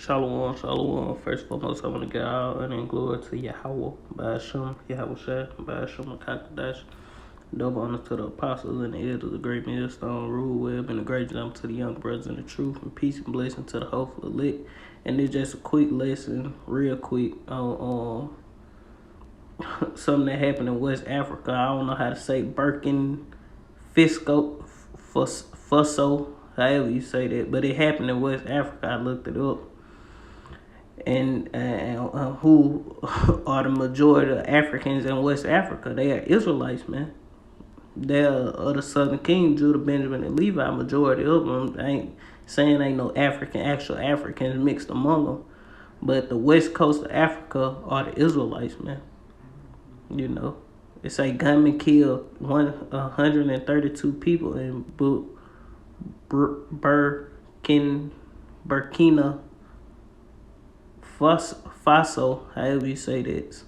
Shalom, shalom. First and foremost, I want to give all honor and glory to Yahweh, Ba'ashem, Yahweh Shai, Ba'ashem, Kakadash. Double honor to the apostles and the elders of the great millstone, rule web, and the great jump to the young brothers in the truth, and peace and blessing to the hopeful elect. And it's just a quick lesson, real quick, on something that happened in West Africa. I don't know how to say Burkina Faso, however you say that, but it happened in West Africa. I looked it up. And who are the majority of Africans in West Africa? They are Israelites, man. They are of the Southern Kingdom, Judah, Benjamin, and Levi. Majority of them. I ain't saying ain't no actual Africans mixed among them, but the west coast of Africa are the Israelites, man. You know, it's a gunman killed 132 people in Burkina Faso, however you say that,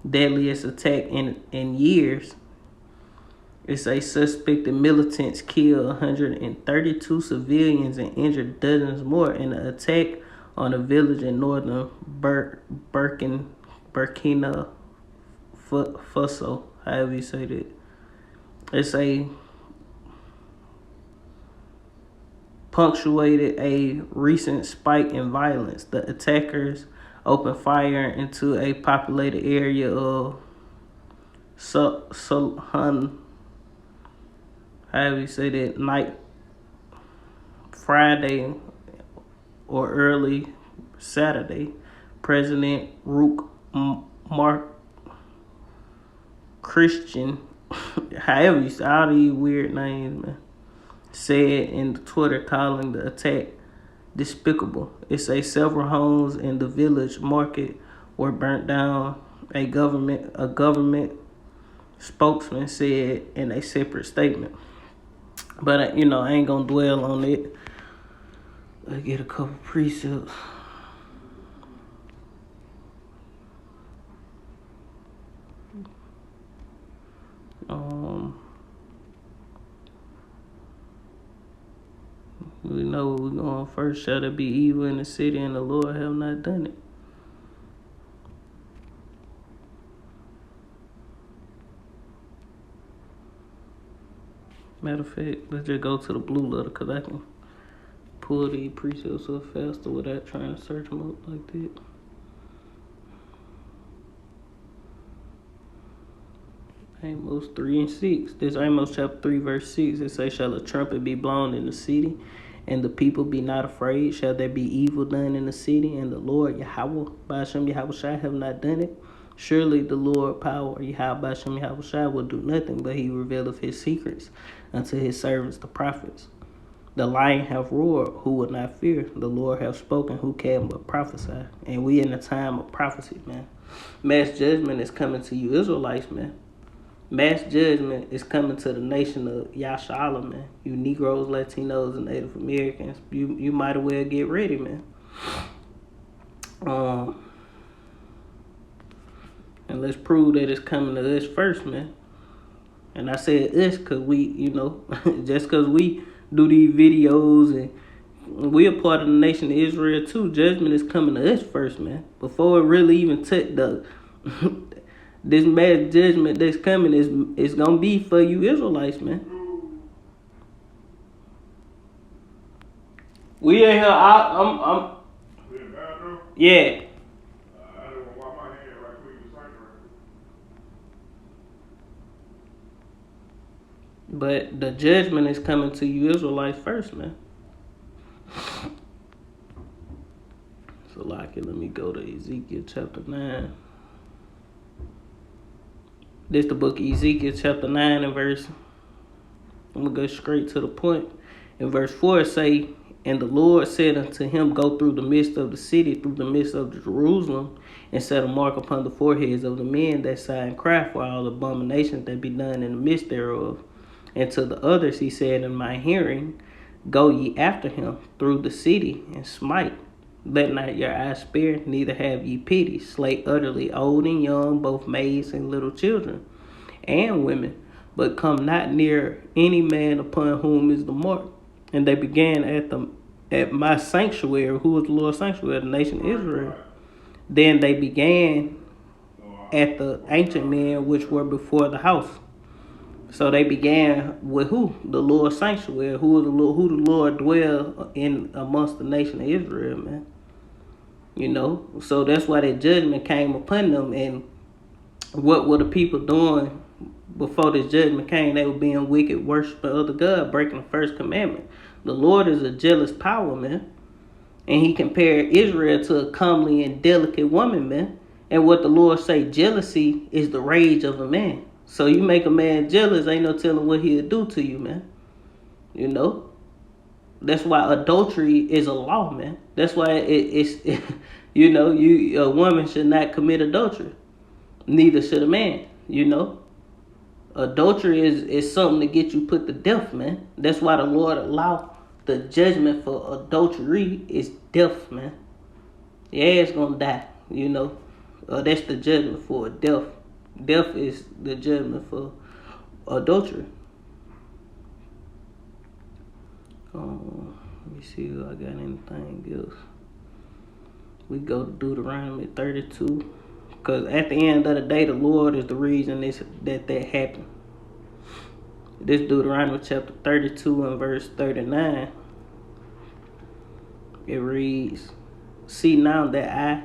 deadliest attack in years. It's a suspected militants killed 132 civilians and injured dozens more in an attack on a village in northern Burkina Faso, however you say that. It's a punctuated a recent spike in violence. The attackers opened fire into a populated area of Sulhan, however you say that, night Friday or early Saturday. President Rook Mark Christian, however you say all these weird names, man, said in Twitter, calling the attack despicable. It say several homes in the village market were burnt down. A government spokesman said in a separate statement. But I ain't gonna dwell on it. Let's get a couple precepts. We know we're going first. Shall there be evil in the city, and the Lord have not done it? Matter of fact, let's just go to the blue letter, because I can pull these precepts up faster without trying to search them up like that. Amos 3 and 6. This Amos chapter 3, verse 6. It says, shall a trumpet be blown in the city, and the people be not afraid? Shall there be evil done in the city, and the Lord Yahweh, Ba'ashem Yahweh Shai, have not done it? Surely the Lord power, Yahweh Ba'ashem Yahweh Shai, will do nothing, but he revealeth his secrets unto his servants the prophets. The lion hath roared, who will not fear? The Lord hath spoken, who can but prophesy? And we in a time of prophecy, man. Mass judgment is coming to you Israelites, man. Mass judgment is coming to the nation of Yashala, man. You Negroes, Latinos, and Native Americans, you might as well get ready, man. And let's prove that it's coming to us first, man. And I said us because we, just because we do these videos and we are part of the nation of Israel too, judgment is coming to us first, man. Before it really even took the... This mass judgment that's coming is gonna be for you Israelites, man. We in here. I'm. Yeah. But the judgment is coming to you Israelites first, man. So, let me go to Ezekiel chapter 9. This the book of Ezekiel chapter 9 and verse. I'm going to go straight to the point. In verse 4 it say, and the Lord said unto him, go through the midst of the city, through the midst of Jerusalem, and set a mark upon the foreheads of the men that sigh and cry for all abominations that be done in the midst thereof. And to the others he said in my hearing, go ye after him through the city and smite. Let not your eyes spare, neither have ye pity. Slay utterly old and young, both maids and little children, and women. But come not near any man upon whom is the mark. And they began at the at my sanctuary, who was the Lord's sanctuary, the nation Israel. Then they began at the ancient men which were before the house. So they began with who? The Lord's sanctuary, who the Lord dwelled in amongst the nation of Israel, man. You know, so that's why that judgment came upon them. And what were the people doing before this judgment came? They were being wicked, worshiping other God, breaking the first commandment. The Lord is a jealous power, man. And he compared Israel to a comely and delicate woman, man. And what the Lord say, jealousy is the rage of a man. So you make a man jealous, ain't no telling what he'll do to you, man. You know? That's why adultery is a law, man. That's why it's you know, a woman should not commit adultery. Neither should a man, you know. Adultery is something to get you put to death, man. That's why the Lord allow the judgment for adultery is death, man. Your ass gonna die, you know. That's the judgment for death. Death is the judgment for adultery. Let me see if I got anything else. We go to Deuteronomy 32. Because at the end of the day, the Lord is the reason that happened. This Deuteronomy chapter 32 and verse 39. It reads, see now that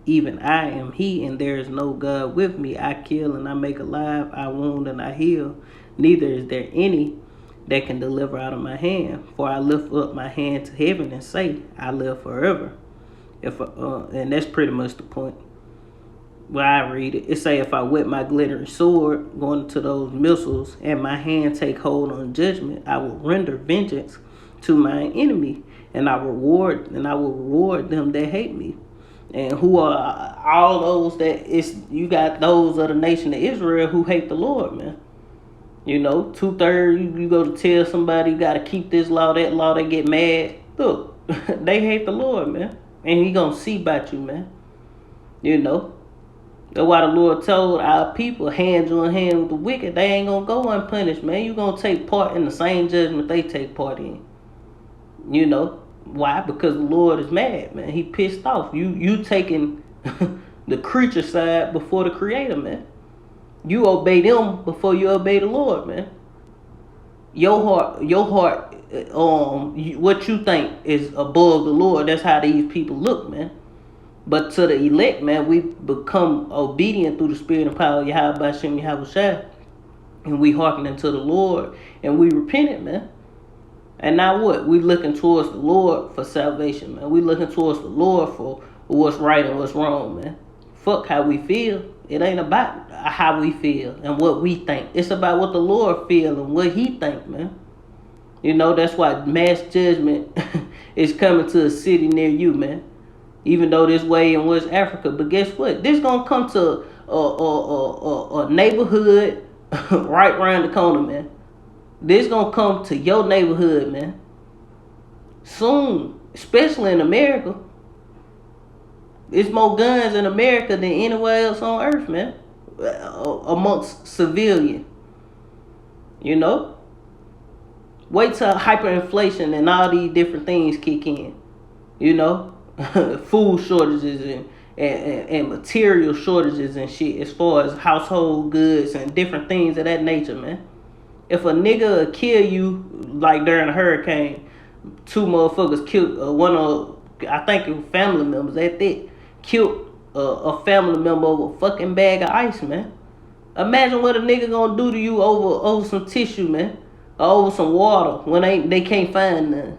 even I am he, and there is no God with me. I kill and I make alive, I wound and I heal. Neither is there any that can deliver out of my hand. For I lift up my hand to heaven and say, I live forever. And that's pretty much the point. Where I read it, it say, if I wet my glittering sword going to those missiles, and my hand take hold on judgment, I will render vengeance to my enemy, and I will reward them that hate me. And who are all those that you got those of the nation of Israel who hate the Lord, man. You know, 2/3, you go to tell somebody you got to keep this law, that law, they get mad. Look, they hate the Lord, man. And he going to see about you, man. You know. That's why the Lord told our people, hand you in hand with the wicked, they ain't going to go unpunished, man. You going to take part in the same judgment they take part in. You know. Why? Because the Lord is mad, man. He pissed off. You taking the creature side before the creator, man. You obey them before you obey the Lord, man. Your heart, what you think is above the Lord, that's how these people look, man. But to the elect, man, we become obedient through the spirit and power of Yahweh Bashem Yahweh Shai. And we hearken unto the Lord and we repented, man. And now what? We looking towards the Lord for salvation, man. We looking towards the Lord for what's right and what's wrong, man. Fuck how we feel. It ain't about how we feel and what we think. It's about what the Lord feel and what he think, man. You know, that's why mass judgment is coming to a city near you, man. Even though this way in West Africa. But guess what? This gonna come to a neighborhood right around the corner, man. This gonna come to your neighborhood, man. Soon. Especially in America. There's more guns in America than anywhere else on earth, man. Amongst civilians. You know? Wait till hyperinflation and all these different things kick in. You know? Food shortages and material shortages and shit. As far as household goods and different things of that nature, man. If a nigga kill you, like during a hurricane, 2 motherfuckers killed one of, I think it was family members at that, killed a family member over a fucking bag of ice, man. Imagine what a nigga gonna do to you over some tissue, man. Or over some water when they can't find none.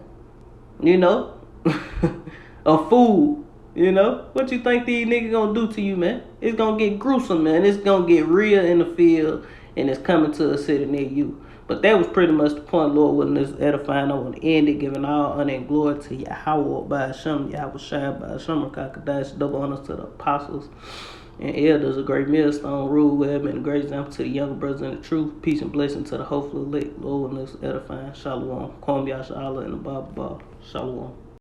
You know? Or food. You know? What you think these niggas gonna do to you, man? It's gonna get gruesome, man. It's gonna get real in the field. And it's coming to a city near you. But that was pretty much the point, Lord, wasn't this edifying. I want to end it, giving all honor and glory to Yahweh by Hashem, Yahweh Shai by Hashem, Kakadash, double honors to the apostles and elders, a great millstone rule, web, and a great example to the younger brothers in the truth. Peace and blessing to the hopeful elect, Lord, wasn't this edifying. Shalom. Kwam Yasha Allah in the Bible. Shalom.